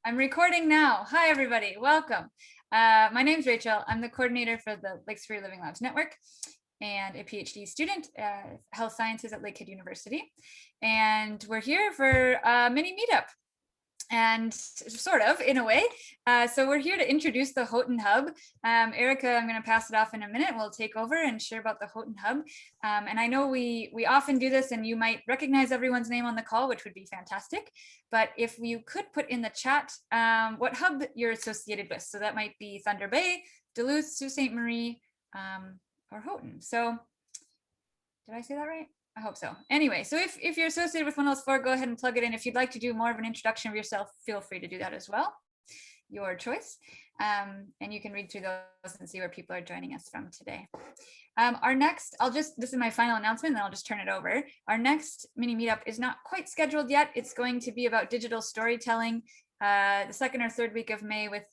I'm recording now. Hi, everybody. Welcome. My name's Rachel. I'm the coordinator for the Lakes Free Living Labs Network and a PhD student, health sciences at Lakehead University. And we're here for a mini meetup. And sort of, in a way. So we're here to introduce the Houghton Hub. Erika, I'm going to pass it off in a minute. We'll take over and share about the Houghton Hub. And I know we often do this, and you might recognize everyone's name on the call, which would be fantastic. But if you could put in the chat what hub you're associated with. So that might be Thunder Bay, Duluth, Sault Ste. Marie, or Houghton. So did I say that right? I hope so. Anyway, so if you're associated with one of those four, go ahead and plug it in. If you'd like to do more of an introduction of yourself, feel free to do that as well. Your choice. And you can read through those and see where people are joining us from today. Our next, this is my final announcement, then I'll just turn it over. Our next mini meetup is not quite scheduled yet. It's going to be about digital storytelling, the second or third week of May with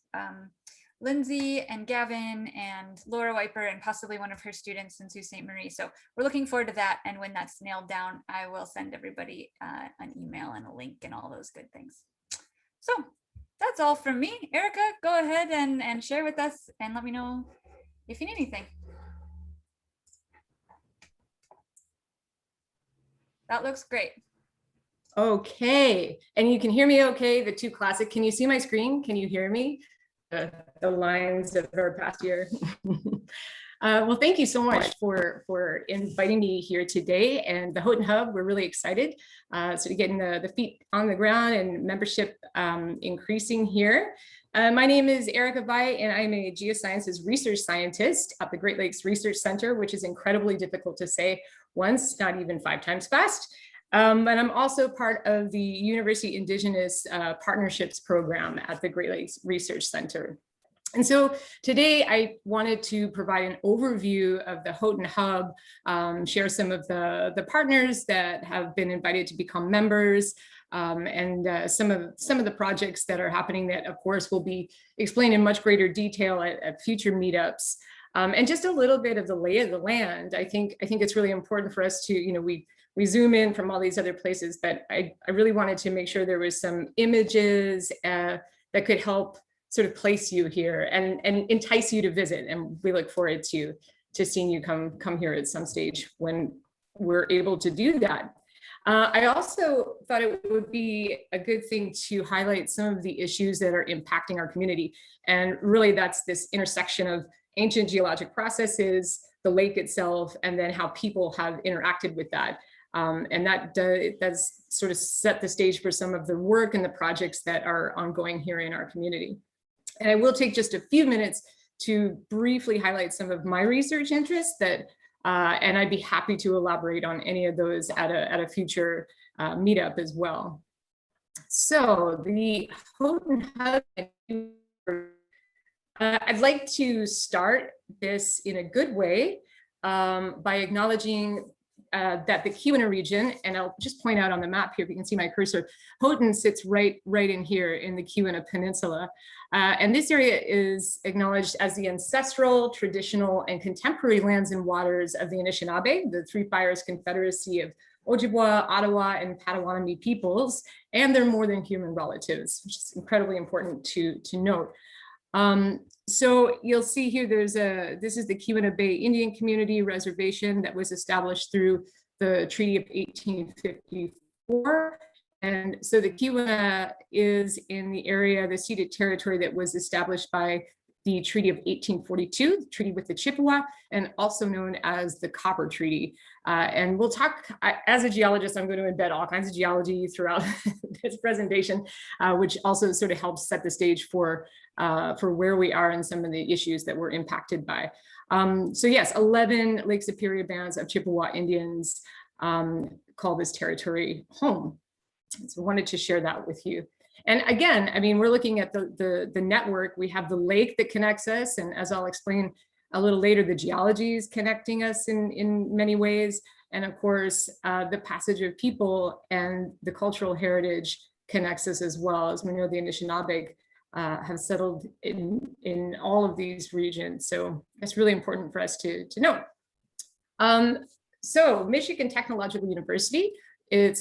Lindsay and Gavin and Laura Wiper and possibly one of her students in Sault Ste. Marie. So we're looking forward to that. And when that's nailed down, I will send everybody an email and a link and all those good things. So that's all from me. Erika, go ahead and share with us and let me know if you need anything. That looks great. Okay, and you can hear me okay, the two classic. Can you see my screen? Can you hear me? The lines of our past year. Well, thank you so much for inviting me here today. And the Houghton Hub, we're really excited. So to getting the feet on the ground and membership increasing here. My name is Erika, and I'm a geosciences research scientist at the Great Lakes Research Center, which is incredibly difficult to say once, not even 5 times fast. And I'm also part of the University Indigenous Partnerships Program at the Great Lakes Research Center. And so today I wanted to provide an overview of the Houghton Hub, share some of the partners that have been invited to become members, and some of the projects that are happening that, of course, will be explained in much greater detail at future meetups. And just a little bit of the lay of the land. I think it's really important for us to, we zoom in from all these other places, but I really wanted to make sure there was some images that could help sort of place you here and entice you to visit. And we look forward to seeing you come here at some stage when we're able to do that. I also thought it would be a good thing to highlight some of the issues that are impacting our community. And really that's this intersection of ancient geologic processes, the lake itself, and then how people have interacted with that. And that does sort of set the stage for some of the work and the projects that are ongoing here in our community. And I will take just a few minutes to briefly highlight some of my research interests and I'd be happy to elaborate on any of those at a future meetup as well. So the Houghton Hub, I'd like to start this in a good way by acknowledging that the Keweenaw region, and I'll just point out on the map here, if you can see my cursor, Houghton sits right in here in the Keweenaw Peninsula. And this area is acknowledged as the ancestral, traditional, and contemporary lands and waters of the Anishinaabe, the Three Fires Confederacy of Ojibwa, Ottawa, and Potawatomi peoples, and their more than human relatives, which is incredibly important to note. So you'll see here, this is the Keweenaw Bay Indian Community Reservation that was established through the Treaty of 1854. And so the Keweenaw is in the area, the ceded territory that was established by the Treaty of 1842, the treaty with the Chippewa, and also known as the Copper Treaty. And we'll talk, as a geologist, I'm going to embed all kinds of geology throughout this presentation, which also sort of helps set the stage for where we are and some of the issues that we're impacted by. So yes, 11 Lake Superior bands of Chippewa Indians call this territory home. So I wanted to share that with you. And again, I mean, we're looking at the network. We have the lake that connects us, and as I'll explain a little later, the geology is connecting us in many ways. And of course, the passage of people and the cultural heritage connects us as well. As we know, the Anishinaabe have settled in all of these regions. So that's really important for us to note. So Michigan Technological University It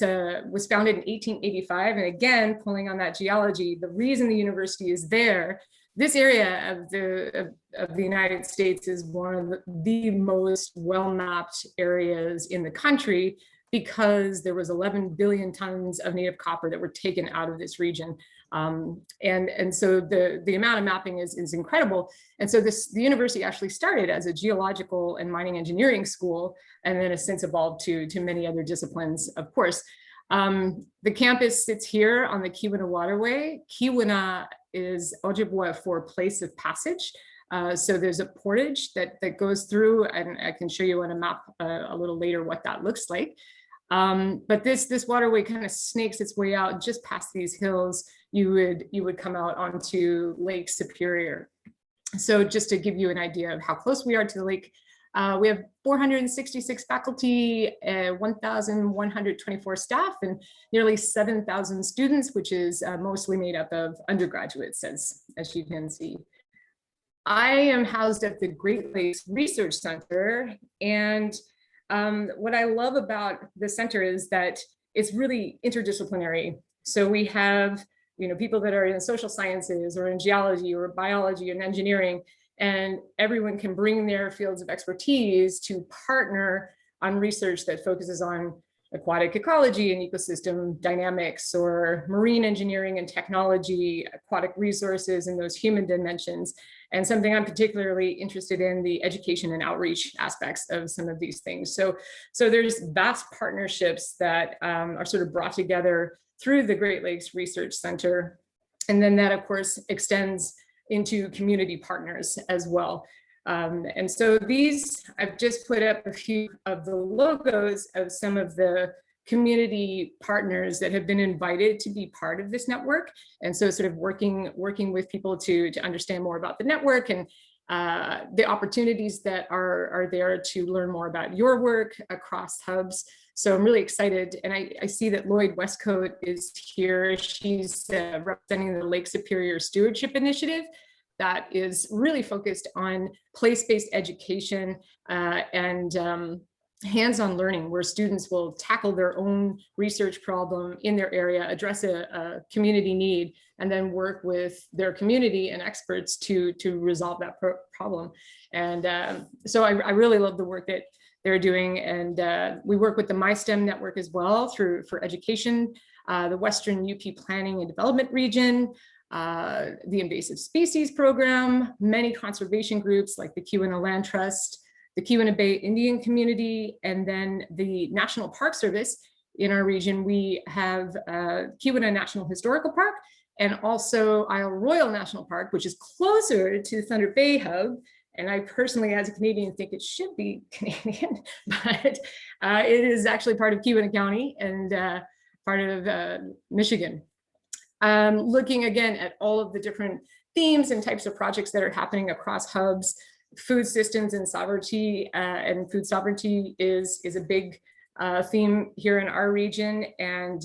was founded in 1885, and again, pulling on that geology, the reason the university is there, this area of the United States is one of the most well-mapped areas in the country, because there was 11 billion tons of native copper that were taken out of this region. And so the amount of mapping is incredible. And so the university actually started as a geological and mining engineering school, and then has since evolved to many other disciplines, of course. The campus sits here on the Keweenaw Waterway. Keweenaw is Ojibwa for place of passage. So there's a portage that goes through, and I can show you on a map a little later what that looks like. But this waterway kind of snakes its way out just past these hills. You would come out onto Lake Superior. So just to give you an idea of how close we are to the lake, we have 466 faculty, 1,124 staff, and nearly 7,000 students, which is mostly made up of undergraduates, as you can see. I am housed at the Great Lakes Research Center, and what I love about the center is that it's really interdisciplinary. So we have, people that are in social sciences or in geology or biology and engineering, and everyone can bring their fields of expertise to partner on research that focuses on aquatic ecology and ecosystem dynamics, or marine engineering and technology, aquatic resources, and those human dimensions. And something I'm particularly interested in, the education and outreach aspects of some of these things. So there's vast partnerships that are sort of brought together through the Great Lakes Research Center. And then that, of course, extends into community partners as well. And so I've just put up a few of the logos of some of the community partners that have been invited to be part of this network. And so sort of working with people to understand more about the network and the opportunities that are there to learn more about your work across hubs. So I'm really excited. And I see that Lloyd Westcoat is here. She's representing the Lake Superior Stewardship Initiative that is really focused on place-based education and hands-on learning, where students will tackle their own research problem in their area, address a community need, and then work with their community and experts to resolve that problem. And so I really love the work that they're doing. And we work with the MySTEM network as well for education, the Western UP Planning and Development Region, the Invasive Species Program, many conservation groups like the Keweenaw Land Trust, the Keweenaw Bay Indian Community, and then the National Park Service. In our region, we have Keweenaw National Historical Park, and also Isle Royal National Park, which is closer to Thunder Bay Hub. And I personally, as a Canadian, think it should be Canadian, but it is actually part of Keweenaw County and part of Michigan. Looking again at all of the different themes and types of projects that are happening across hubs. Food systems and sovereignty and food sovereignty is a big theme here in our region. And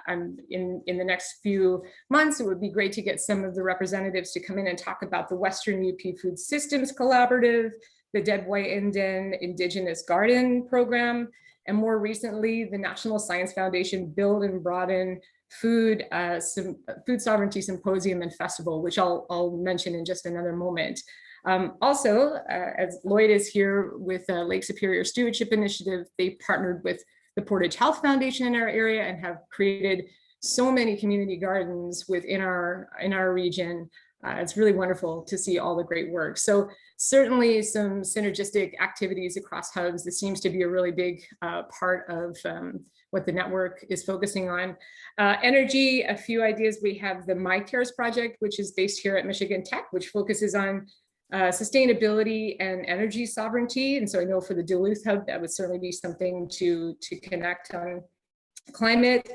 I'm in the next few months, it would be great to get some of the representatives to come in and talk about the Western UP Food Systems Collaborative, the Dead White Indian Indigenous Garden Program, and more recently, the National Science Foundation Build and Broaden Food Sovereignty Symposium and Festival, which I'll mention in just another moment. Also, as Lloyd is here with Lake Superior Stewardship Initiative, they partnered with the Portage Health Foundation in our area and have created so many community gardens within our region. It's really wonderful to see all the great work. So certainly some synergistic activities across hubs. This seems to be a really big part of what the network is focusing on. Energy, a few ideas. We have the MyCares project, which is based here at Michigan Tech, which focuses on sustainability and energy sovereignty. And so I know for the Duluth Hub, that would certainly be something to connect on climate.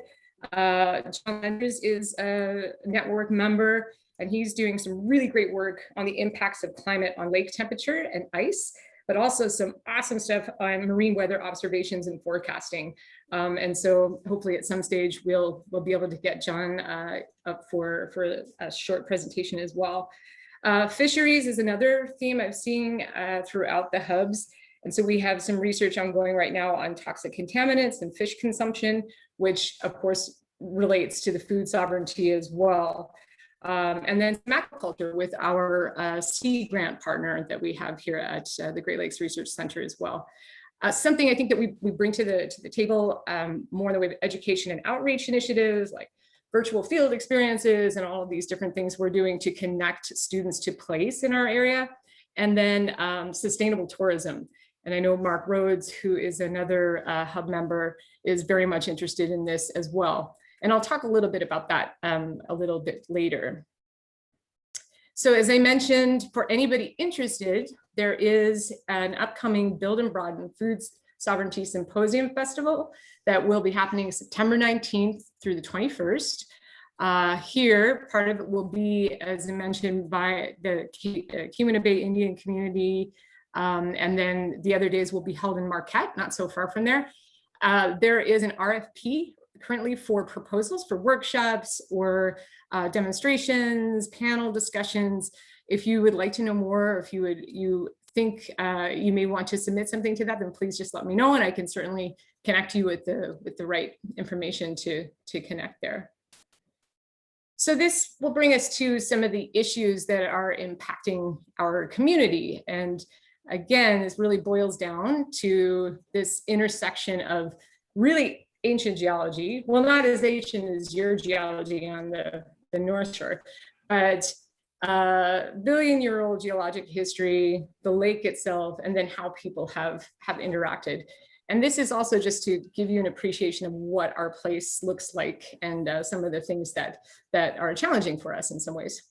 John Landers is a network member, and he's doing some really great work on the impacts of climate on lake temperature and ice, but also some awesome stuff on marine weather observations and forecasting. And so hopefully at some stage we'll be able to get John up for a short presentation as well. Fisheries is another theme I've seen throughout the hubs. And so we have some research ongoing right now on toxic contaminants and fish consumption. which of course relates to the food sovereignty as well. And then aquaculture with our sea grant partner that we have here at the Great Lakes Research Center as well. Something I think that we bring to the table more in the way of education and outreach initiatives like virtual field experiences and all of these different things we're doing to connect students to place in our area. And then sustainable tourism. And I know Mark Rhodes, who is another hub member, is very much interested in this as well. And I'll talk a little bit about that a little bit later. So as I mentioned, for anybody interested, there is an upcoming Build and Broaden Food Sovereignty Symposium Festival that will be happening September 19th through the 21st. Here, part of it will be, as I mentioned, by the Keweenaw Bay Indian community. And then the other days will be held in Marquette, not so far from there. There is an RFP currently for proposals for workshops or demonstrations, panel discussions. If you would like to know more, or if you think you may want to submit something to that, then please just let me know, and I can certainly connect you with the right information to connect there. So this will bring us to some of the issues that are impacting our community. And again, this really boils down to this intersection of really ancient geology. Well, not as ancient as your geology on the North Shore, but billion-year-old geologic history, the lake itself, and then how people have interacted. And this is also just to give you an appreciation of what our place looks like and some of the things that are challenging for us in some ways.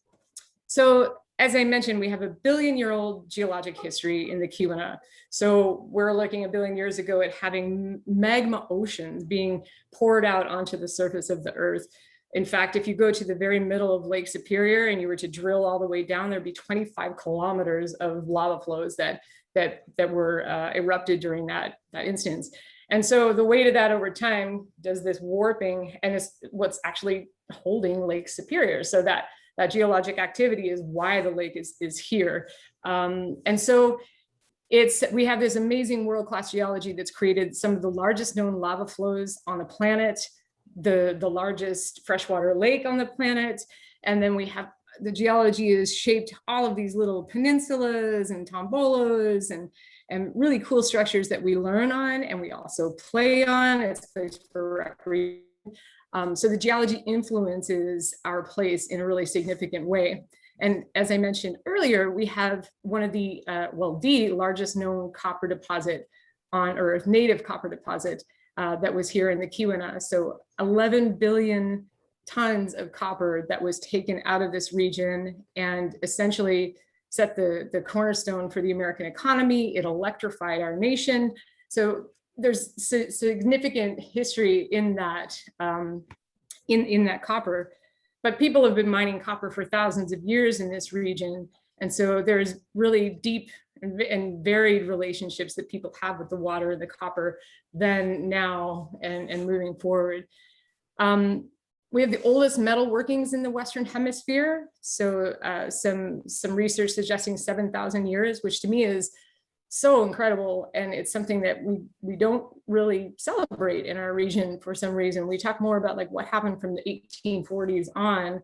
So as I mentioned, we have a billion-year-old geologic history in the Keweenaw. So we're looking a billion years ago at having magma oceans being poured out onto the surface of the earth. In fact, if you go to the very middle of Lake Superior and you were to drill all the way down, there'd be 25 kilometers of lava flows that were erupted during that instance. And so the weight of that over time does this warping, and it's what's actually holding Lake Superior. So that geologic activity is why the lake is here. And so we have this amazing world-class geology that's created some of the largest known lava flows on the planet, the largest freshwater lake on the planet. And then we have the geology has shaped all of these little peninsulas and tombolos and really cool structures that we learn on and we also play on. It's a place for recreation. So the geology influences our place in a really significant way. And as I mentioned earlier, we have one of the largest known copper deposit on Earth, native copper deposit that was here in the Keweenaw. So 11 billion tons of copper that was taken out of this region and essentially set the cornerstone for the American economy. It electrified our nation. So there's significant history in that, in that copper, but people have been mining copper for thousands of years in this region. And so there's really deep and varied relationships that people have with the water and the copper then, now, and moving forward. We have the oldest metal workings in the Western Hemisphere. So some research suggesting 7,000 years, which to me is so incredible. And it's something that we don't really celebrate in our region for some reason. We talk more about like what happened from the 1840s on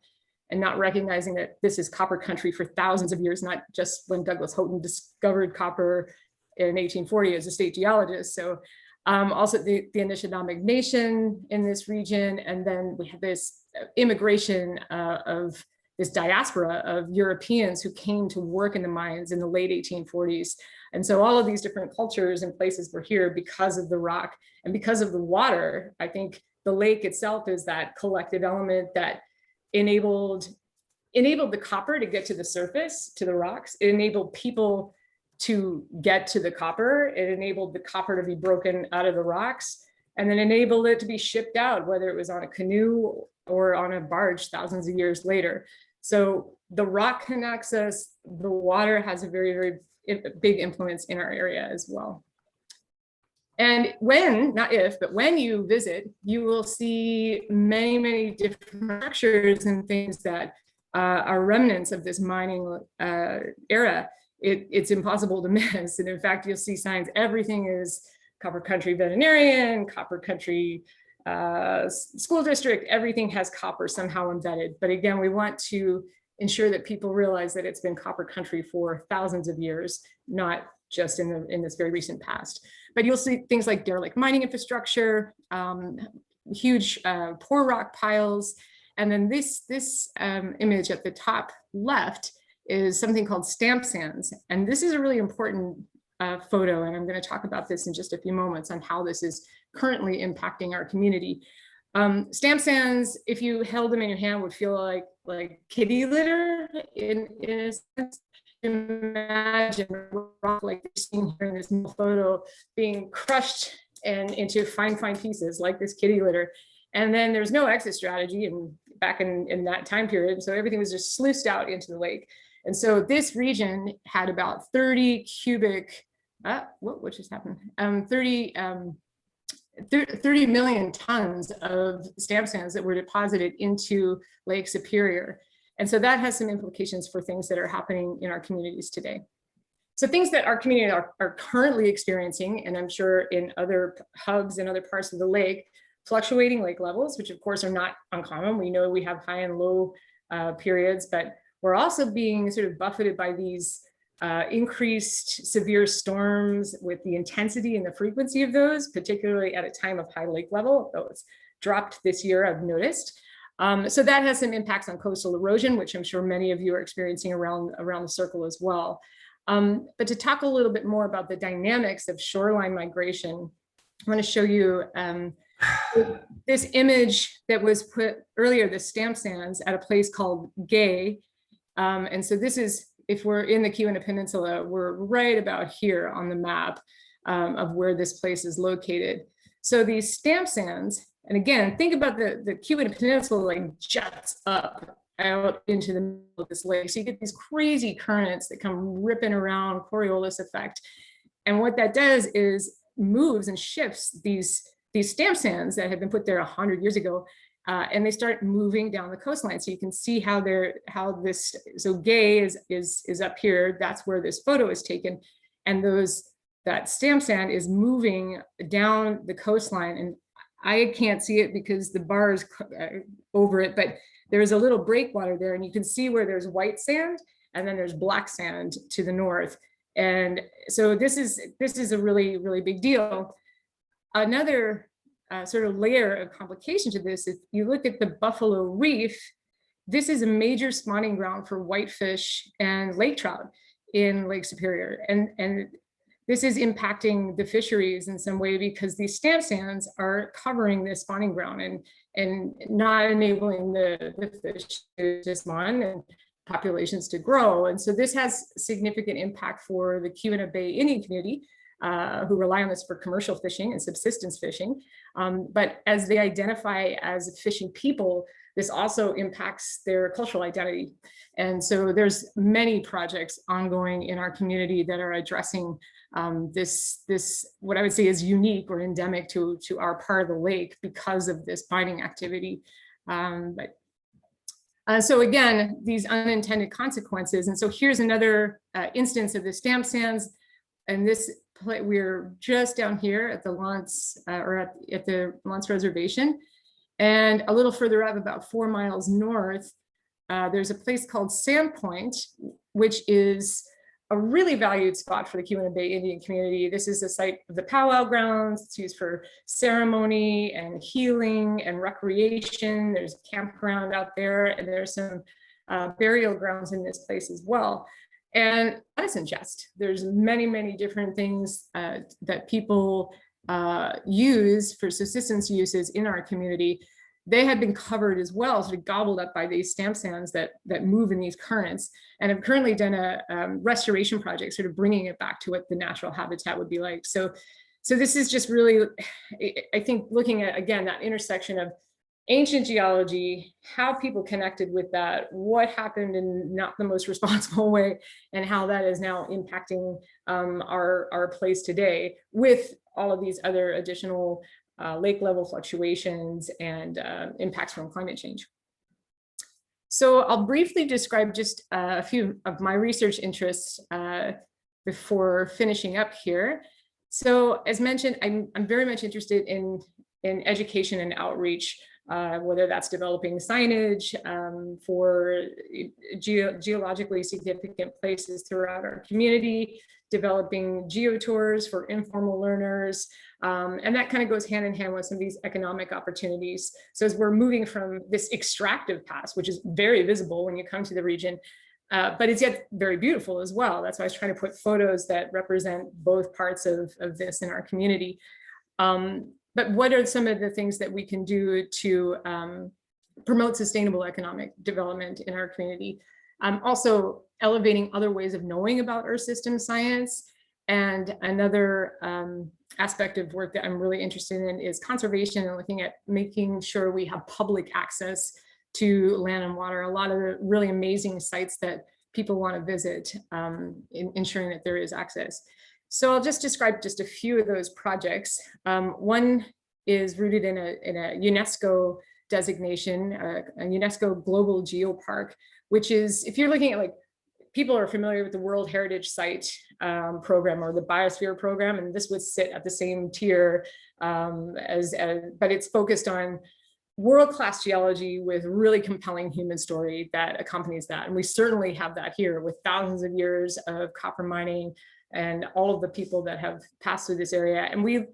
and not recognizing that this is copper country for thousands of years, not just when Douglas Houghton discovered copper in 1840 as a state geologist. So also the Anishinaabe Nation in this region. And then we have this immigration of this diaspora of Europeans who came to work in the mines in the late 1840s. And so all of these different cultures and places were here because of the rock and because of the water. I think the lake itself is that collective element that enabled the copper to get to the surface, to the rocks. It enabled people to get to the copper. It enabled the copper to be broken out of the rocks and then enabled it to be shipped out, whether it was on a canoe or on a barge thousands of years later. So the rock connects us. The water has a very, very big influence in our area as well. And when, not if, but when you visit, you will see many, many different structures and things that are remnants of this mining era. It's impossible to miss. And in fact, you'll see signs, everything is Copper Country Veterinarian, Copper Country school district, everything has copper somehow embedded. But again, we want to ensure that people realize that it's been copper country for thousands of years, not just in this very recent past. But you'll see things like derelict mining infrastructure, huge poor rock piles. And then this image at the top left is something called stamp sands. And this is a really important photo. And I'm going to talk about this in just a few moments on how this is currently impacting our community. Stamp sands, if you held them in your hand, would feel like kitty litter in a sense. Imagine a rock like you're seeing here in this photo being crushed and into fine pieces like this kitty litter. And then there's no exit strategy back in that time period. So everything was just sluiced out into the lake. And so this region had about 30 cubic, what just happened? 30 million tons of stamp sands that were deposited into Lake Superior. And so that has some implications for things that are happening in our communities today. So things that our community are currently experiencing, and I'm sure in other hubs and other parts of the lake, fluctuating lake levels, which of course are not uncommon. We know we have high and low periods, but we're also being sort of buffeted by these increased severe storms with the intensity and the frequency of those, particularly at a time of high lake level, though it's dropped this year, I've noticed. So that has some impacts on coastal erosion, which I'm sure many of you are experiencing around the circle as well. But to talk a little bit more about the dynamics of shoreline migration, I want to show you this image that was put earlier, the stamp sands at a place called Gay. And so this is, if we're in the Keweenaw Peninsula, we're right about here on the map of where this place is located. So these stamp sands, and again, think about the Keweenaw Peninsula like juts up out into the middle of this lake. So you get these crazy currents that come ripping around, Coriolis effect. And what that does is moves and shifts these stamp sands that had been put there 100 years ago, and they start moving down the coastline. So you can see so Gay is up here. That's where this photo is taken. And that stamp sand is moving down the coastline. And I can't see it because the bar is over it, but there's a little breakwater there, and you can see where there's white sand and then there's black sand to the north. And so this is a really, really big deal. Another sort of layer of complication to this, if you look at the Buffalo Reef, this is a major spawning ground for whitefish and lake trout in Lake Superior. And this is impacting the fisheries in some way because these stamp sands are covering this spawning ground and not enabling the fish to spawn and populations to grow. And so this has significant impact for the Keweenaw Bay Indian community, who rely on this for commercial fishing and subsistence fishing. But as they identify as fishing people, this also impacts their cultural identity. And so there's many projects ongoing in our community that are addressing this what I would say is unique or endemic to our part of the lake because of this mining activity. So again, these unintended consequences. And so here's another instance of the stamp sands. And this, we're just down here at the Lance at the Lance Reservation. And a little further up, about 4 miles north, there's a place called Sandpoint, which is a really valued spot for the Keweenaw Bay Indian community. This is the site of the powwow grounds. It's used for ceremony and healing and recreation. There's a campground out there, and there's some burial grounds in this place as well. And medicine chest. There's many, many different things that people use for subsistence uses in our community. They have been covered as well, sort of gobbled up by these stamp sands that move in these currents, and have currently done a restoration project, sort of bringing it back to what the natural habitat would be like. So this is just really, I think, looking at, again, that intersection of ancient geology, how people connected with that, what happened in not the most responsible way, and how that is now impacting our place today with all of these other additional lake level fluctuations and impacts from climate change. So I'll briefly describe just a few of my research interests before finishing up here. So as mentioned, I'm very much interested in in education and outreach, whether that's developing signage for geologically significant places throughout our community, developing geotours for informal learners, and that kind of goes hand in hand with some of these economic opportunities. So as we're moving from this extractive past, which is very visible when you come to the region, but it's yet very beautiful as well. That's why I was trying to put photos that represent both parts of this in our community. But what are some of the things that we can do to promote sustainable economic development in our community? Also elevating other ways of knowing about Earth system science. And another aspect of work that I'm really interested in is conservation and looking at making sure we have public access to land and water. A lot of the really amazing sites that people want to visit, ensuring that there is access. So I'll just describe just a few of those projects. One is rooted in a UNESCO designation, a UNESCO Global Geopark, which is, if you're looking at, like, people are familiar with the World Heritage Site program or the Biosphere program, and this would sit at the same tier but it's focused on world-class geology with really compelling human story that accompanies that. And we certainly have that here with thousands of years of copper mining and all of the people that have passed through this area. And we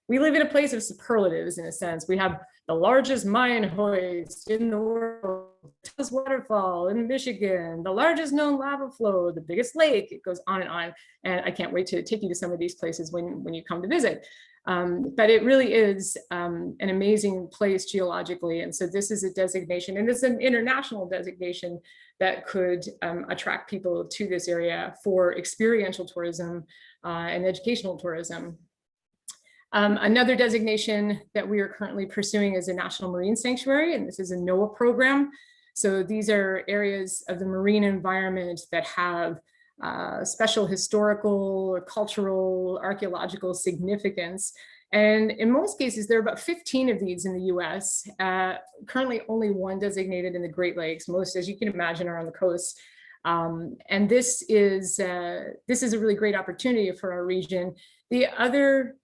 live in a place of superlatives, in a sense. We have the largest mine hoist in the world, tallest waterfall in Michigan, the largest known lava flow, the biggest lake. It goes on. And I can't wait to take you to some of these places when you come to visit. But it really is an amazing place geologically. And so this is a designation, and it's an international designation that could attract people to this area for experiential tourism and educational tourism. Another designation that we are currently pursuing is a National Marine Sanctuary, and this is a NOAA program. So these are areas of the marine environment that have special historical, or cultural, archaeological significance. And in most cases, there are about 15 of these in the US. Currently only one designated in the Great Lakes. Most, as you can imagine, are on the coast. And this is a really great opportunity for our region. The other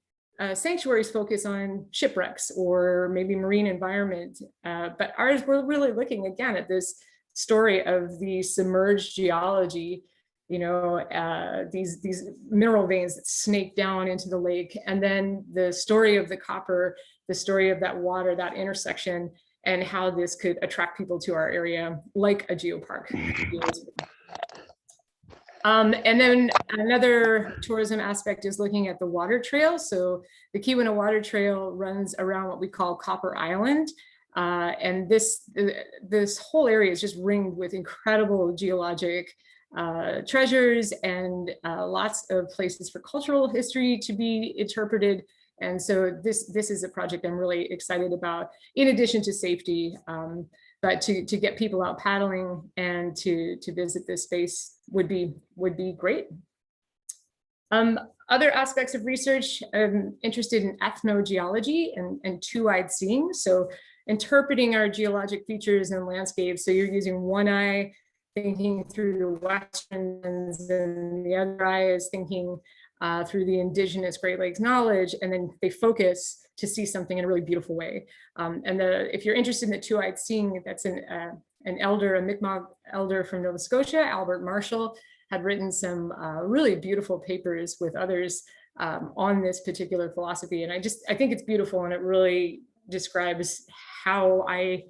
sanctuaries focus on shipwrecks or maybe marine environment, but ours, we're really looking again at this story of the submerged geology, these mineral veins that snake down into the lake, and then the story of the copper, the story of that water, that intersection, and how this could attract people to our area like a geopark. And then another tourism aspect is looking at the water trail. So the Keweenaw Water Trail runs around what we call Copper Island. And this whole area is just ringed with incredible geologic treasures and lots of places for cultural history to be interpreted. And so this is a project I'm really excited about, in addition to safety. But to get people out paddling and to visit this space would be great. Other aspects of research, I'm interested in ethnogeology and two-eyed seeing. So interpreting our geologic features and landscapes. So you're using one eye, thinking through the westerns, and the other eye is thinking through the indigenous Great Lakes knowledge, and then they focus to see something in a really beautiful way. And if you're interested in the two-eyed seeing, that's an elder, a Mi'kmaq elder from Nova Scotia, Albert Marshall, had written some really beautiful papers with others on this particular philosophy. And I think it's beautiful, and it really describes how I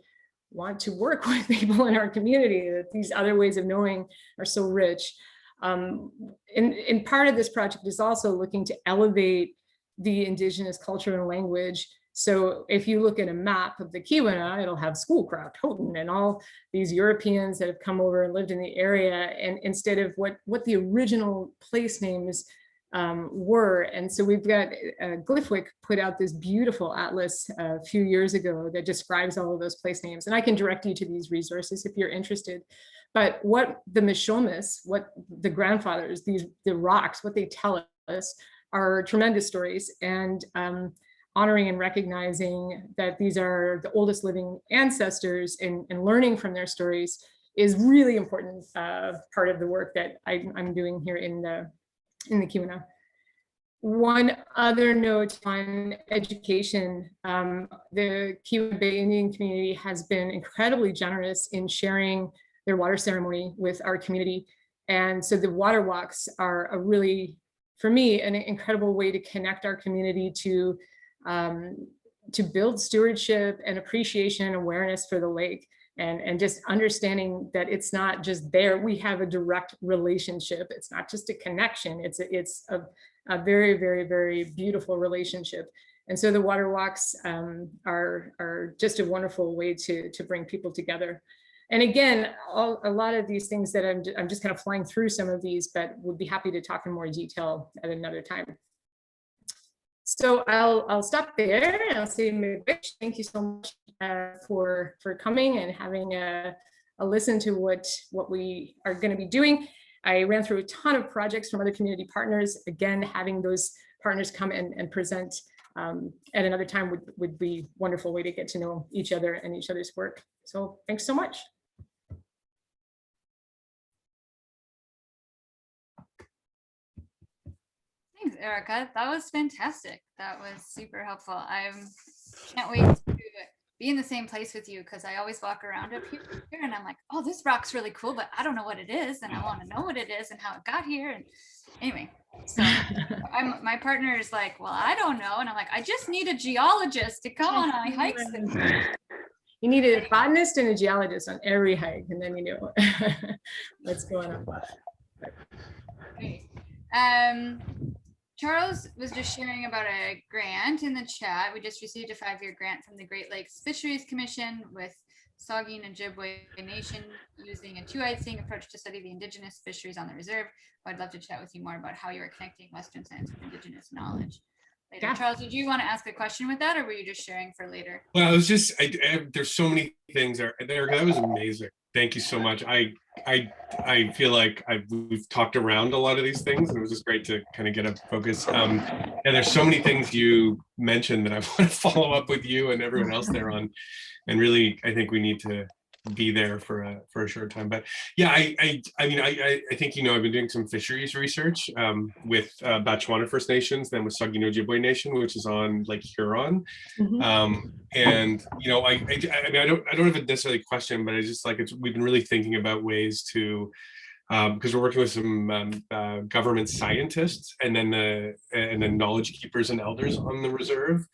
want to work with people in our community, that these other ways of knowing are so rich. And part of this project is also looking to elevate the indigenous culture and language. So if you look at a map of the Keweenaw, it'll have Schoolcraft, Houghton, and all these Europeans that have come over and lived in the area, and instead of what the original place names were. And so we've got Glyphwick put out this beautiful atlas a few years ago that describes all of those place names. And I can direct you to these resources if you're interested. But what the Mishomis, what the grandfathers, the rocks, what they tell us are tremendous stories, and honoring and recognizing that these are the oldest living ancestors, and learning from their stories is really important part of the work that I'm doing here in the Keweenaw. One other note on education, the Kiowa Bay Indian community has been incredibly generous in sharing their water ceremony with our community. And so the water walks are a really, for me, an incredible way to connect our community to build stewardship and appreciation and awareness for the lake. And just understanding that it's not just there, we have a direct relationship. It's not just a connection, it's a very, very, very beautiful relationship. And so the water walks are just a wonderful way to bring people together. And again, a lot of these things that I'm just kind of flying through some of these, but would be happy to talk in more detail at another time. So I'll stop there and I'll say, thank you so much for coming and having a listen to what we are going to be doing. I ran through a ton of projects from other community partners. Again, having those partners come and present at another time would be a wonderful way to get to know each other and each other's work. So thanks so much. Thanks, Erika. That was fantastic. That was super helpful. I can't wait to be in the same place with you, because I always walk around up here and I'm like, oh, this rock's really cool, but I don't know what it is, and I want to know what it is and how it got here. And anyway, so my partner is like, well, I don't know, and I'm like, I just need a geologist to come on my hikes with me. You need a botanist and a geologist on every hike, and then you know what's going on. Great. Charles was just sharing about a grant in the chat. We just received a 5-year grant from the Great Lakes Fisheries Commission with Saugeen and Ojibwe Nation using a two-eyed seeing approach to study the indigenous fisheries on the reserve. I'd love to chat with you more about how you are connecting Western science with indigenous knowledge later. Yeah. Charles, did you want to ask a question with that, or were you just sharing for later? Well, I was just, there's so many things there. That was amazing. Thank you so much. I feel like we've talked around a lot of these things, and it was just great to kind of get a focus. And there's so many things you mentioned that I want to follow up with you and everyone else there on. And really, I think we need to be there for a short time. But yeah, I mean, I think, you know, I've been doing some fisheries research with Batchewana First Nations, then with Saugeen Ojibwe Nation, which is on Lake Huron. And you know, I mean, I don't have a necessarily question, but I just like we've been really thinking about ways to, because we're working with some government scientists and then knowledge keepers and elders on the reserve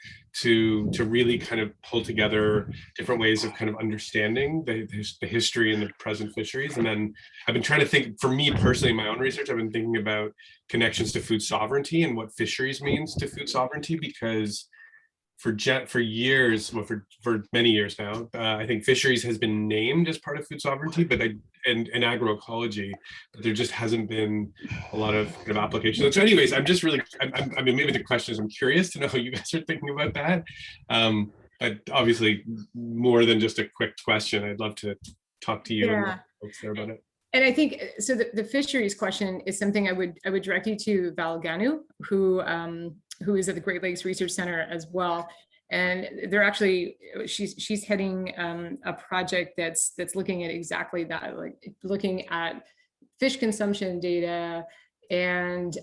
to really kind of pull together different ways of kind of understanding the history and the present fisheries. And then I've been trying to think, for me personally, in my own research, I've been thinking about connections to food sovereignty and what fisheries means to food sovereignty, because for years, well, for many years now, I think fisheries has been named as part of food sovereignty, but and agroecology, but there just hasn't been a lot of kind of application. So anyways, I'm just really, I mean, maybe the question is, I'm curious to know how you guys are thinking about that. But obviously more than just a quick question, I'd love to talk to you and folks there about it. And I think, so the fisheries question is something I would direct you to Val Ganu, who is at the Great Lakes Research Center as well. And they're actually, she's heading a project that's looking at exactly that, like looking at fish consumption data and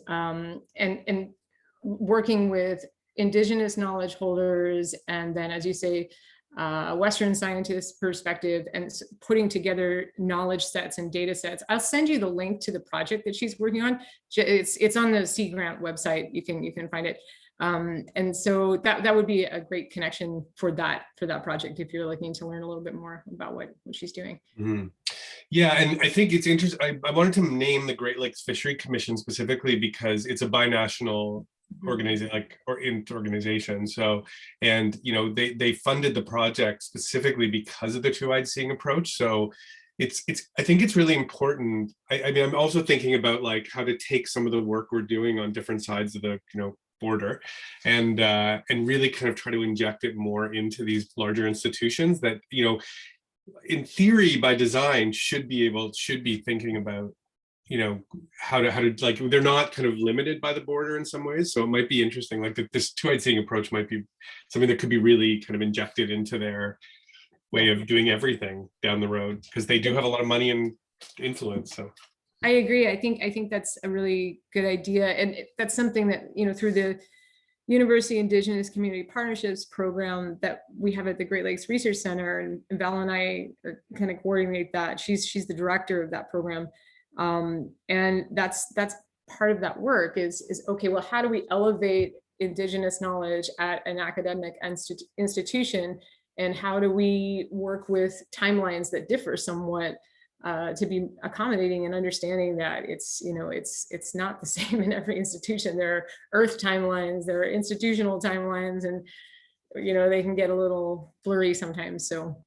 working with indigenous knowledge holders, and then, as you say, a Western scientist perspective, and putting together knowledge sets and data sets. I'll send you the link to the project that she's working on. It's on the Sea Grant website. You can find it. And so that would be a great connection for that project if you're looking to learn a little bit more about what she's doing. Mm-hmm. Yeah, and I think it's interesting. I wanted to name the Great Lakes Fishery Commission specifically because it's a binational organization. So, and you know, they funded the project specifically because of the two-eyed seeing approach. So I think it's really important. I mean, I'm also thinking about like how to take some of the work we're doing on different sides of the, you know, border and really kind of try to inject it more into these larger institutions that, you know, in theory by design should be thinking about, you know, how to like, they're not kind of limited by the border in some ways. So it might be interesting, like this two-eyed seeing approach might be something that could be really kind of injected into their way of doing everything down the road, because they do have a lot of money and influence. So I agree. I think that's a really good idea. And that's something that, through the University Indigenous Community Partnerships program that we have at the Great Lakes Research Center, and Val and I are kind of coordinate that. She's the director of that program. And that's part of that work is okay, well, how do we elevate Indigenous knowledge at an academic institution? And how do we work with timelines that differ somewhat to be accommodating and understanding that it's not the same in every institution. There are Earth timelines, there are institutional timelines, and they can get a little blurry sometimes. So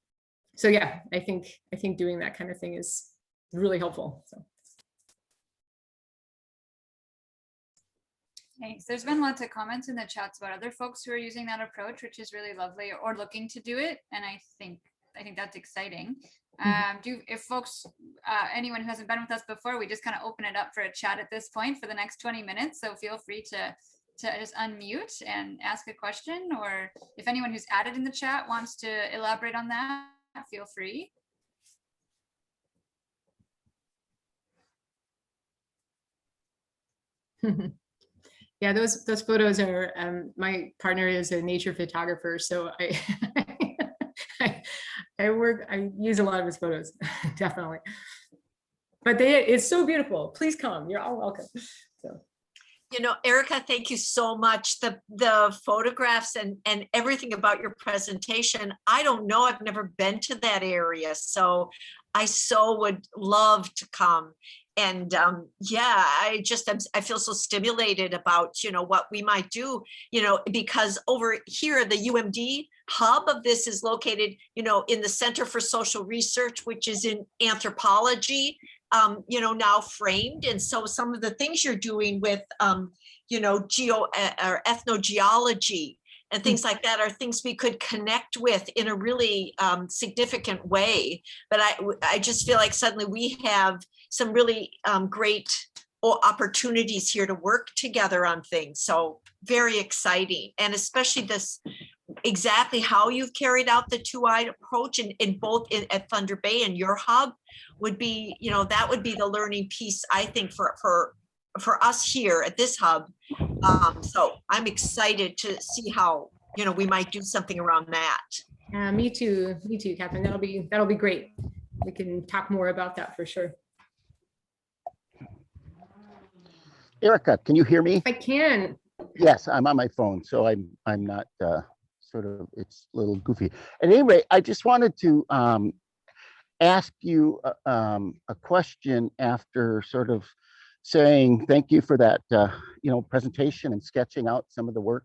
yeah, I think doing that kind of thing is really helpful. So. Thanks. There's been lots of comments in the chats about other folks who are using that approach, which is really lovely, or looking to do it. And I think that's exciting. If folks, anyone who hasn't been with us before, we just kind of open it up for a chat at this point for the next 20 minutes. So feel free to just unmute and ask a question, or if anyone who's added in the chat wants to elaborate on that, feel free. Yeah, those photos are, my partner is a nature photographer, so I use a lot of his photos, definitely. But it's so beautiful. Please come. You're all welcome. So. Erika, thank you so much. The photographs and everything about your presentation, I don't know, I've never been to that area, so I so would love to come. And yeah, I feel so stimulated about, what we might do, because over here, the UMD hub of this is located, in the Center for Social Research, which is in anthropology, now framed. And so some of the things you're doing with, or ethnogeology and things like that are things we could connect with in a really significant way. But I just feel like suddenly we have some really great opportunities here to work together on things. So very exciting. And especially this, exactly how you've carried out the two-eyed approach in both at Thunder Bay and your hub would be, that would be the learning piece, I think, for us here at this hub. So I'm excited to see how, we might do something around that. Me too, Catherine. That'll be great. We can talk more about that for sure. Erika, can you hear me? I can. Yes, I'm on my phone, so I'm not it's a little goofy. At any rate, I just wanted to ask you a question after sort of saying thank you for that presentation and sketching out some of the work,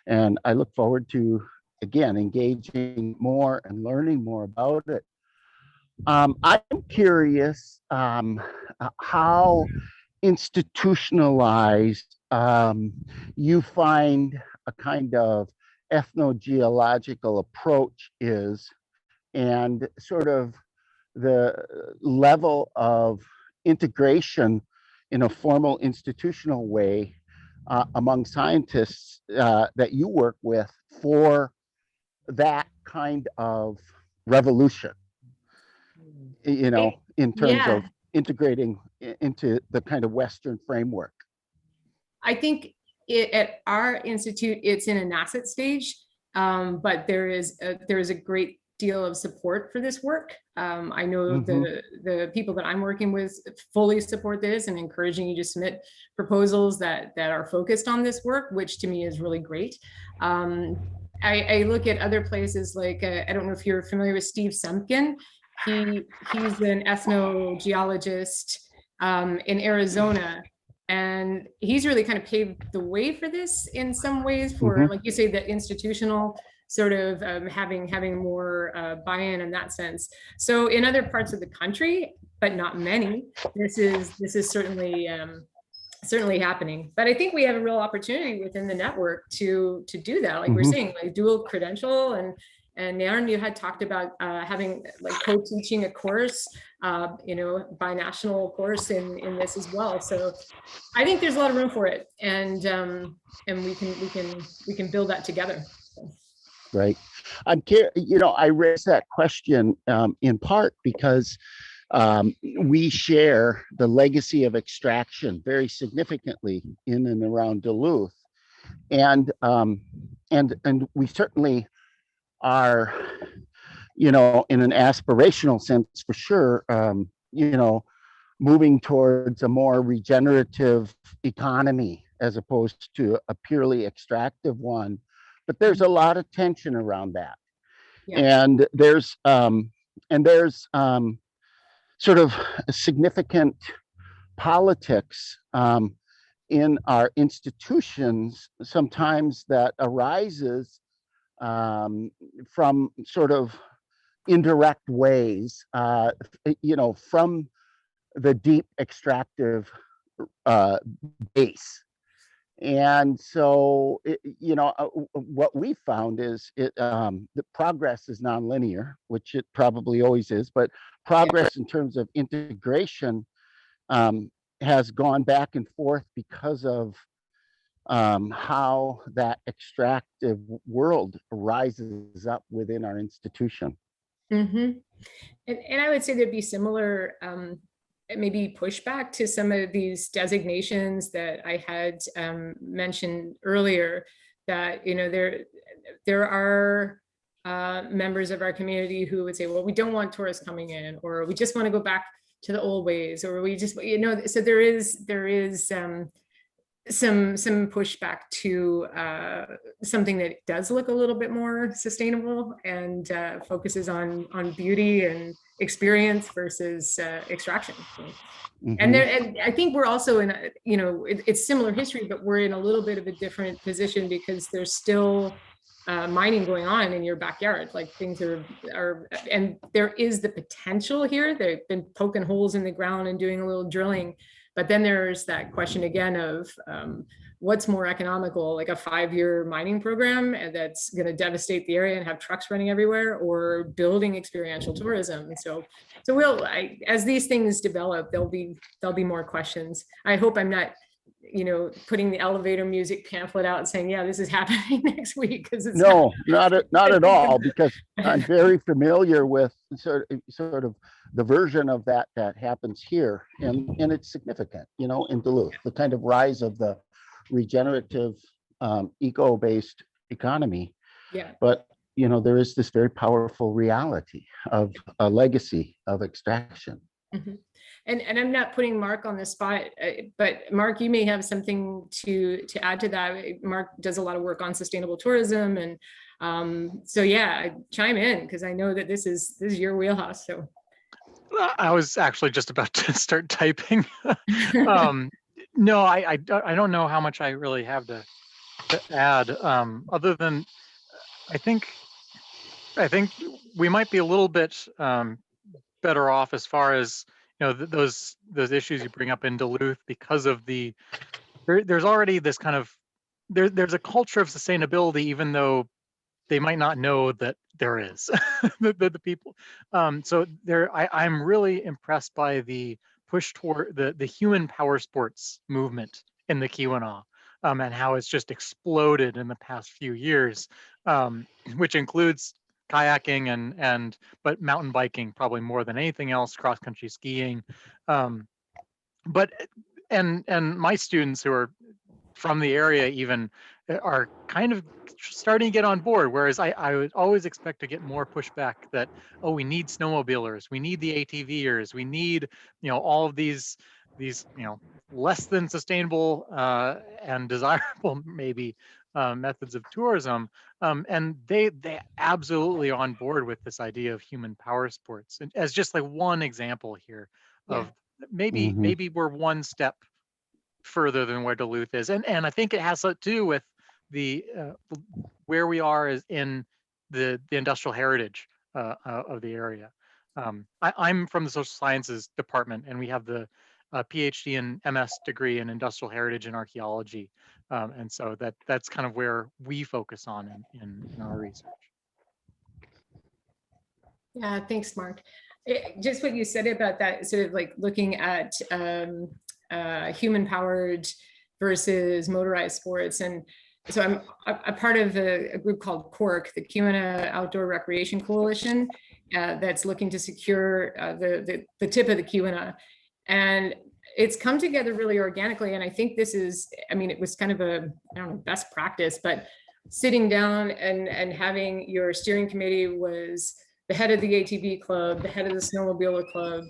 and I look forward to again engaging more and learning more about it. I'm curious how institutionalized you find a kind of ethnogeological approach is, and sort of the level of integration in a formal institutional way among scientists that you work with for that kind of revolution, in terms of integrating into the kind of Western framework. I think at our institute, it's in a nascent stage, but there is a great deal of support for this work. I know the people that I'm working with fully support this and encouraging you to submit proposals that are focused on this work, which to me is really great. I look at other places like, I don't know if you're familiar with Steve Semkin. He's an ethnogeologist in Arizona, and he's really kind of paved the way for this in some ways for, like you say, the institutional sort of having more buy-in in that sense. So in other parts of the country, but not many, this is certainly happening. But I think we have a real opportunity within the network to do that, like we're saying, like dual credential. And Nairn, you had talked about having like co-teaching a course, binational course in this as well. So I think there's a lot of room for it, and we can build that together. Right. I'm curious, I raised that question in part because we share the legacy of extraction very significantly in and around Duluth, and we certainly are, in an aspirational sense, for sure, moving towards a more regenerative economy as opposed to a purely extractive one. But there's a lot of tension around that, and there's sort of a significant politics in our institutions sometimes that arises from sort of indirect ways, from the deep extractive base. And so, what we found is the progress is nonlinear, which it probably always is, but progress in terms of integration has gone back and forth because of how that extractive world rises up within our institution. Mm-hmm. And I would say there'd be similar maybe pushback to some of these designations that I had mentioned earlier, that there are members of our community who would say, well, we don't want tourists coming in, or we just want to go back to the old ways, or we just, so there is some pushback to something that does look a little bit more sustainable and focuses on beauty and experience versus extraction. Mm-hmm. And I think we're also in it's similar history, but we're in a little bit of a different position because there's still mining going on in your backyard. Like things are, and there is the potential here. They've been poking holes in the ground and doing a little drilling. But then there's that question again of what's more economical, like a 5-year mining program that's going to devastate the area and have trucks running everywhere, or building experiential tourism. And so as these things develop, there'll be more questions. I hope I'm not, putting the elevator music pamphlet out and saying, yeah, this is happening next week. Because it's not at all, because I'm very familiar with sort of the version of that happens here, and it's significant, in Duluth, the kind of rise of the regenerative eco-based economy. Yeah. But there is this very powerful reality of a legacy of extraction. Mm-hmm. And I'm not putting Mark on the spot, but Mark, you may have something to add to that. Mark does a lot of work on sustainable tourism, and so yeah, chime in, because I know that this is your wheelhouse. So I was actually just about to start typing. No, I don't know how much I really have to add, other than I think we might be a little bit better off as far as those issues you bring up in Duluth, because of there's already this kind of there's a culture of sustainability, even though they might not know that there is. the people. So I'm really impressed by the push toward the human power sports movement in the Keweenaw, and how it's just exploded in the past few years, which includes kayaking but mountain biking probably more than anything else, cross country skiing, but my students who are from the area even are kind of starting to get on board, whereas I would always expect to get more pushback that, oh, we need snowmobilers, we need the ATVers, we need all of these less than sustainable and desirable maybe methods of tourism, and they absolutely on board with this idea of human power sports, and as just like one example here of maybe we're one step further than where Duluth is, and I think it has to do with the where we are is in the industrial heritage of the area. I'm from the social sciences department, and we have the PhD and MS degree in industrial heritage and archaeology, and so that's kind of where we focus on in our research. Yeah, thanks, Mark. Just what you said about that, sort of like looking at human powered versus motorized sports, and so I'm a part of a group called CORC, the Keweenaw Outdoor Recreation Coalition, that's looking to secure the tip of the Keweenaw. And it's come together really organically. And I think this is, I mean, it was kind of a, I don't know, best practice, but sitting down and having your steering committee was the head of the ATV club, the head of the snowmobiler club,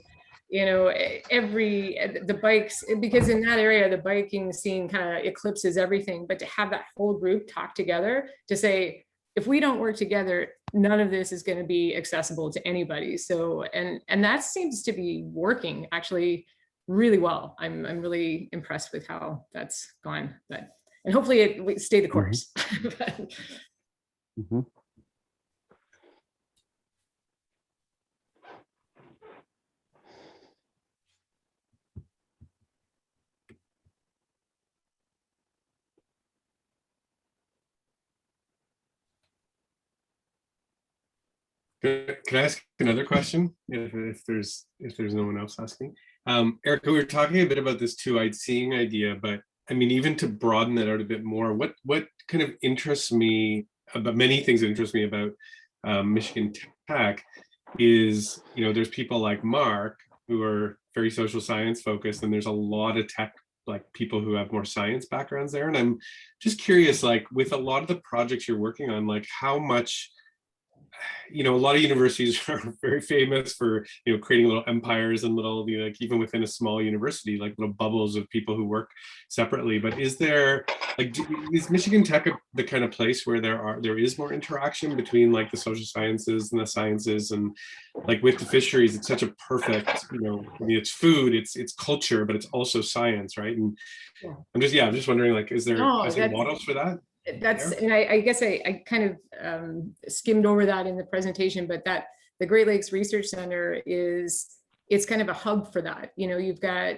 you know, the bikes, because in that area, the biking scene kind of eclipses everything, but to have that whole group talk together to say, if we don't work together, none of this is going to be accessible to anybody. So, and that seems to be working actually really well. I'm really impressed with how that's gone, and hopefully it stay the course. Mhm. Can I ask another question if there's no one else asking? Erika, we were talking a bit about this two-eyed seeing idea, but I mean, even to broaden that out a bit more, what kind of interests me about many things that interest me about Michigan Tech is, you know, there's people like Mark who are very social science focused, and there's a lot of tech like people who have more science backgrounds there. And I'm just curious, like with a lot of the projects you're working on, like how much, you know, a lot of universities are very famous for, you know, creating little empires and little, you know, like even within a small university, like little bubbles of people who work separately. But is there, like, is Michigan Tech the kind of place where there is more interaction between like the social sciences and the sciences, and like with the fisheries, it's such a perfect, you know, I mean, it's food, it's culture, but it's also science, right? And Yeah. I'm just wondering, like, is there models for that? That's, and I guess I kind of skimmed over that in the presentation, but that the Great Lakes Research Center it's kind of a hub for that. You know, you've got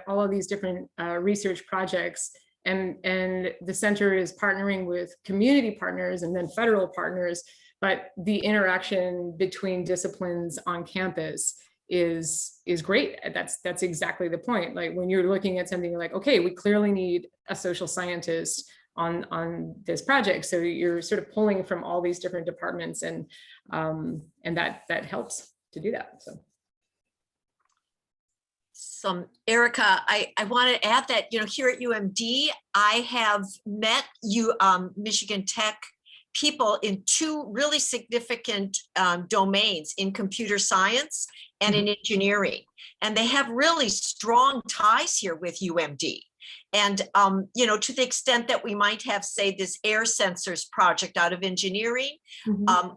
all of these different research projects, and the center is partnering with community partners and then federal partners, but the interaction between disciplines on campus is great. That's exactly the point. Like when you're looking at something like, okay, we clearly need a social scientist on this project, so you're sort of pulling from all these different departments, and that helps to do that. So Erika, I want to add that, you know, here at UMD, I have met Michigan Tech people in two really significant domains, in computer science and in engineering, and they have really strong ties here with UMD. And, you know, to the extent that we might have, say, this air sensors project out of engineering,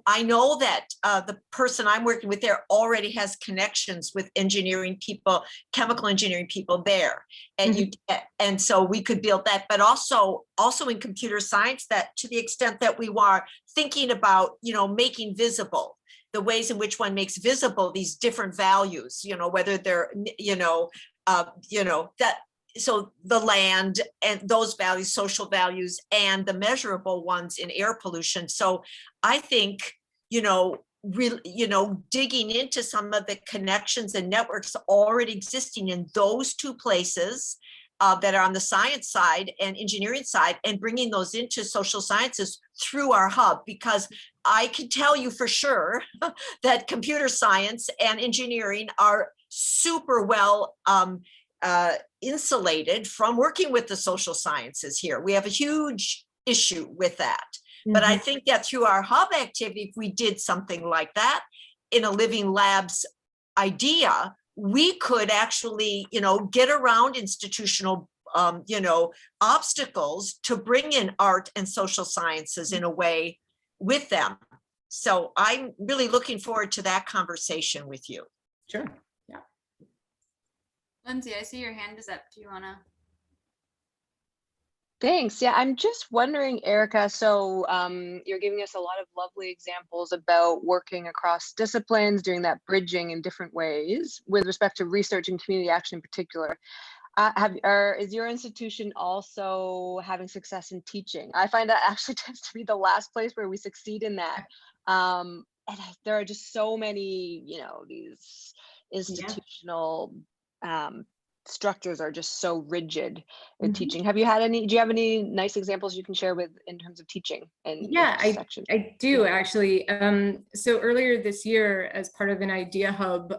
I know that the person I'm working with there already has connections with engineering people, chemical engineering people there. And and so we could build that, but also in computer science, that to the extent that we are thinking about, you know, making visible the ways in which one makes visible these different values, you know, whether they're, that, so the land and those values, social values, and the measurable ones in air pollution. So I think, you know, really, you know, digging into some of the connections and networks already existing in those two places that are on the science side and engineering side, and bringing those into social sciences through our hub, because I can tell you for sure that computer science and engineering are super well insulated from working with the social sciences here. We have a huge issue with that. But I think that through our hub activity, if we did something like that in a living labs idea, we could actually, you know, get around institutional, you know, obstacles to bring in art and social sciences in a way with them. So I'm really looking forward to that conversation with you. Sure. Lindsay, I see your hand is up. Do you want to? Thanks. Yeah, I'm just wondering, Erika, so you're giving us a lot of lovely examples about working across disciplines, doing that bridging in different ways with respect to research and community action in particular. Is your institution also having success in teaching? I find that actually tends to be the last place where we succeed in that. And there are just so many, you know, these institutional structures are just so rigid in Mhm. teaching. Do you have any nice examples you can share with in terms of teaching and Yeah, section? I do actually. So earlier this year, as part of an Idea Hub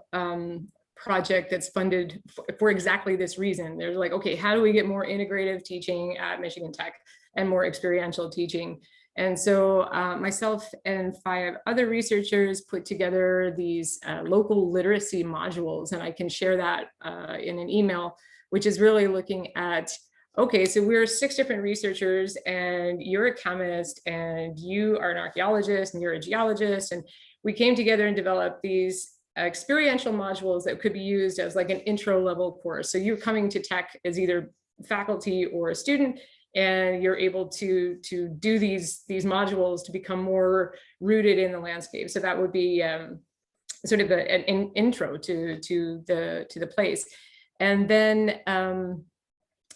project that's funded for exactly this reason, they're like, okay, how do we get more integrative teaching at Michigan Tech and more experiential teaching? And so myself and 5 other researchers put together these local literacy modules, and I can share that in an email, which is really looking at, okay, so we're 6 different researchers, and you're a chemist, and you are an archaeologist, and you're a geologist, and we came together and developed these experiential modules that could be used as like an intro level course. So you're coming to tech as either faculty or a student, and you're able to do these modules to become more rooted in the landscape. So that would be sort of an intro to the place. And then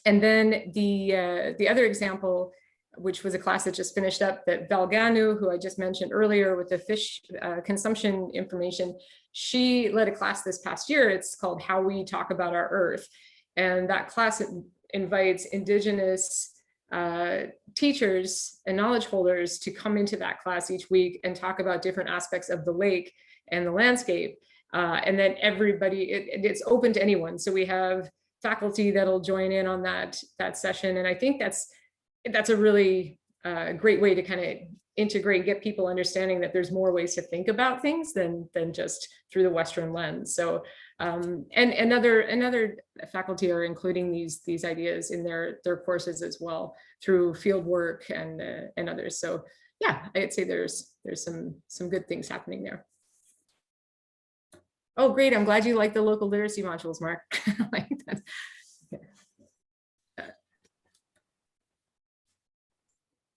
the other example, which was a class that just finished up, that Valganu, who I just mentioned earlier with the fish consumption information, she led a class this past year. It's called How We Talk About Our Earth. And that class invites Indigenous teachers and knowledge holders to come into that class each week and talk about different aspects of the lake and the landscape. And then everybody, it's open to anyone. So we have faculty that'll join in on that session. And I think that's a really great way to kind of integrate, get people understanding that there's more ways to think about things than just through the Western lens. So and other faculty are including these ideas in their courses as well through field work and others. So yeah, I'd say there's some good things happening there. Oh, great. I'm glad you like the local literacy modules, Mark. Like that.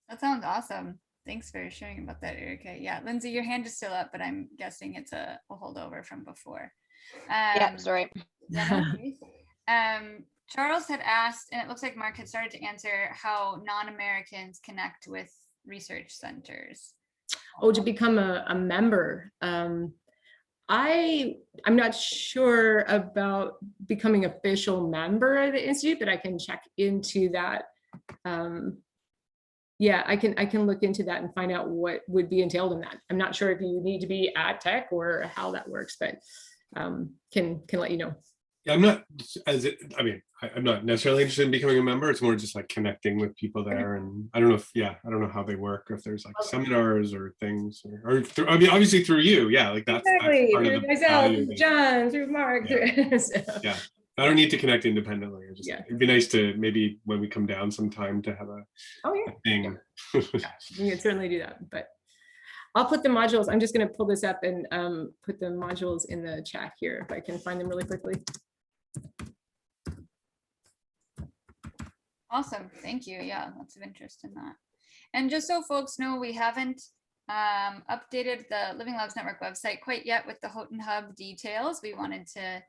That sounds awesome. Thanks for sharing about that, Erika. Yeah, Lindsay, your hand is still up, but I'm guessing it's a holdover from before. Yeah, sorry. Yeah, no worries. Charles had asked, and it looks like Mark had started to answer, how non-Americans connect with research centers. Oh, to become a member. I'm not sure about becoming official member of the Institute, but I can check into that. Yeah, I can look into that and find out what would be entailed in that. I'm not sure if you need to be at Tech or how that works, but can let you know. Yeah, I'm not I'm not necessarily interested in becoming a member. It's more just like connecting with people there, and I don't know how they work, or if there's like seminars or things, or through, I mean, obviously through you, yeah, like that's Exactly. part of Through the myself, value through John, through Mark. Yeah. So. Yeah, I don't need to connect independently. It'd be nice to maybe when we come down sometime to have a thing. Yeah, we can certainly do that, but I'll put the modules. I'm just going to pull this up and put the modules in the chat here if I can find them really quickly. Awesome, thank you. Yeah, lots of interest in that. And just so folks know, we haven't updated the Living Labs Network website quite yet with the Houghton Hub details. We wanted to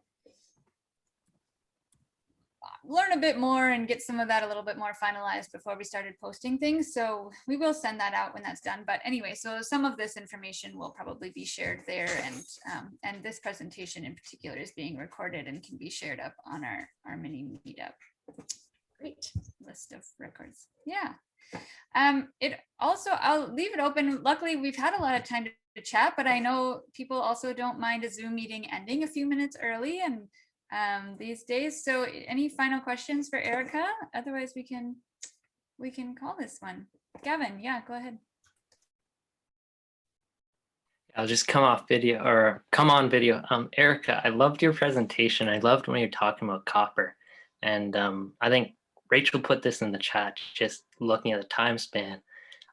learn a bit more and get some of that a little bit more finalized before we started posting things. So we will send that out when that's done. But anyway, so some of this information will probably be shared there, and this presentation in particular is being recorded and can be shared up on our mini meetup. Great list of records. Yeah. It also, I'll leave it open. Luckily, we've had a lot of time to chat, but I know people also don't mind a Zoom meeting ending a few minutes early and these days. So any final questions for Erika? Otherwise we can call this one. Gavin, yeah, go ahead. I'll just come on video. Erika, I loved your presentation. I loved when you're talking about copper. And I think Rachel put this in the chat, just looking at the time span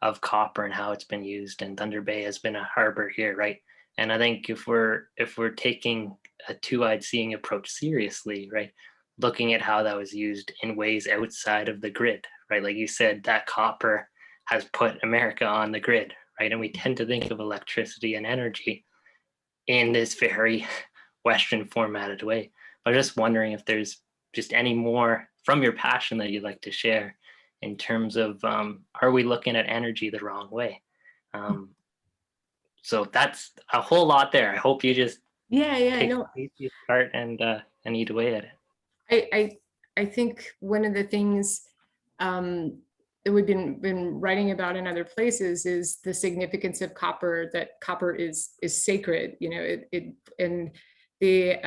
of copper and how it's been used. And Thunder Bay has been a harbor here, right? And I think if we're taking a two-eyed seeing approach seriously, right, looking at how that was used in ways outside of the grid, right? Like you said, that copper has put America on the grid, right? And we tend to think of electricity and energy in this very Western formatted way. I'm just wondering if there's just any more from your passion that you'd like to share in terms of, are we looking at energy the wrong way? So that's a whole lot there. I hope you just start and eat away at it. I think one of the things that we've been writing about in other places is the significance of copper, that copper is sacred. You know, and the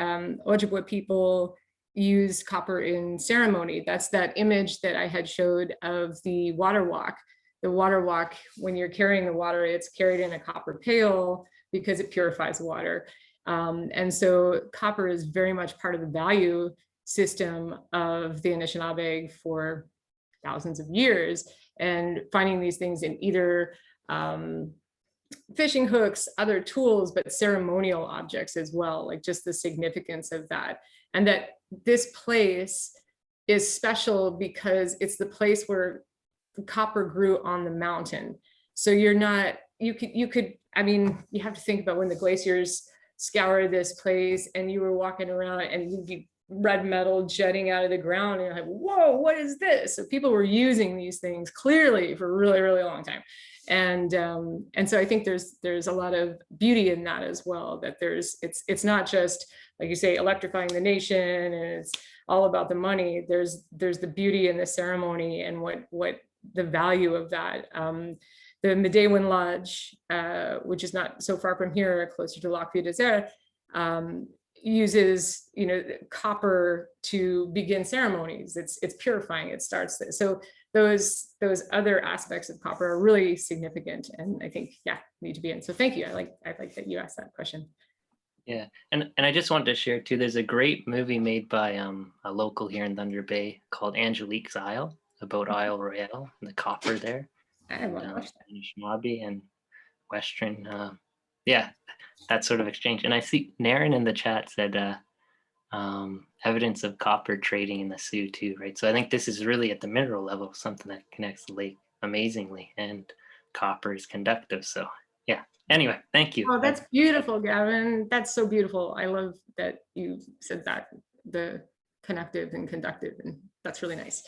Ojibwe people use copper in ceremony. That's that image that I had showed of the water walk. The water walk, when you're carrying the water, it's carried in a copper pail because it purifies water. And so copper is very much part of the value system of the Anishinaabe for thousands of years, and finding these things in either fishing hooks, other tools, but ceremonial objects as well, like just the significance of that. And that this place is special because it's the place where copper grew on the mountain. So you're not, you could, I mean, you have to think about when the glaciers scoured this place and you were walking around and you'd be red metal jetting out of the ground and you're like, whoa, what is this? So people were using these things clearly for a really, really long time. And so I think there's a lot of beauty in that as well, that it's not just, like you say, electrifying the nation and it's all about the money. There's the beauty in the ceremony and what the value of that. The Medewin Lodge, which is not so far from here, closer to Lac Vieux Desert, uses, you know, copper to begin ceremonies. It's purifying. It starts there. So those other aspects of copper are really significant, and I think, yeah, need to be in. So thank you. I like that you asked that question. Yeah, and I just wanted to share too. There's a great movie made by a local here in Thunder Bay called Angelique's Isle, about Isle Royale and the copper there. I want to watch that. Anishinaabe and Western, yeah, that sort of exchange. And I see Naren in the chat said evidence of copper trading in the Sioux too, right? So I think this is really at the mineral level, something that connects the lake amazingly, and copper is conductive. So yeah, anyway, thank you. Oh, that's beautiful, Gavin. That's so beautiful. I love that you said that, the connective and conductive, and that's really nice.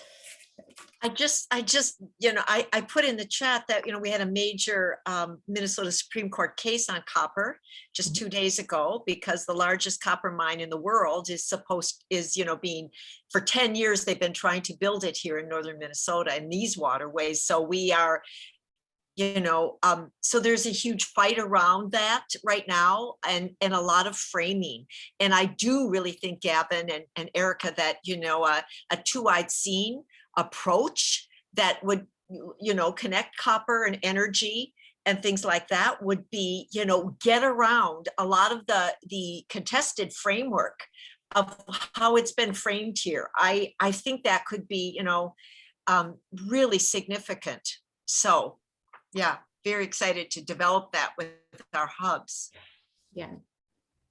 I just, you know, I put in the chat that, you know, we had a major Minnesota Supreme Court case on copper just 2 days ago, because the largest copper mine in the world is, you know, being, for 10 years, they've been trying to build it here in northern Minnesota in these waterways. So we are, you know, so there's a huge fight around that right now, and a lot of framing. And I do really think, Gavin and Erika, that, you know, a two-eyed seeing approach that would, you know, connect copper and energy and things like that would be, you know, get around a lot of the contested framework of how it's been framed here. I think that could be, you know, really significant. So yeah, very excited to develop that with our hubs. Yeah,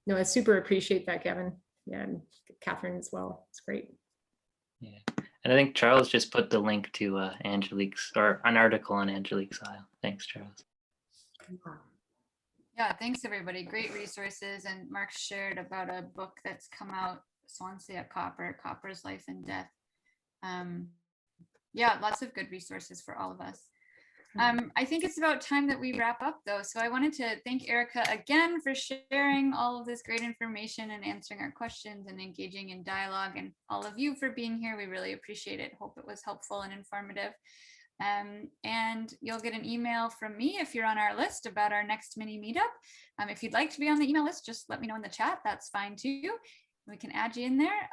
no, I super appreciate that, Gavin. Yeah, and Catherine as well. It's great. Yeah, and I think Charles just put the link to Angelique's, or an article on Angelique's Isle. Thanks, Charles. Yeah, thanks everybody. Great resources. And Mark shared about a book that's come out, Swansea Copper, Copper's Life and Death. Yeah, lots of good resources for all of us. I think it's about time that we wrap up though. So I wanted to thank Erika again for sharing all of this great information and answering our questions and engaging in dialogue, and all of you for being here. We really appreciate it. Hope it was helpful and informative. And you'll get an email from me if you're on our list about our next mini meetup. If you'd like to be on the email list, just let me know in the chat. That's fine too. We can add you in there.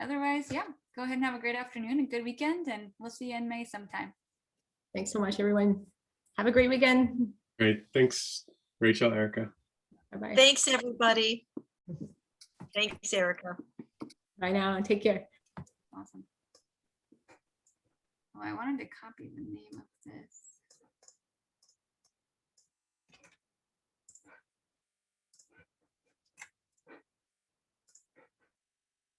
Otherwise, yeah, go ahead and have a great afternoon and good weekend, and we'll see you in May sometime. Thanks so much, everyone. Have a great weekend. Great. Thanks, Rachel, Erika. Bye-bye. Thanks, everybody. Thanks, Erika. Bye now. Take care. Awesome. Oh, I wanted to copy the name of this.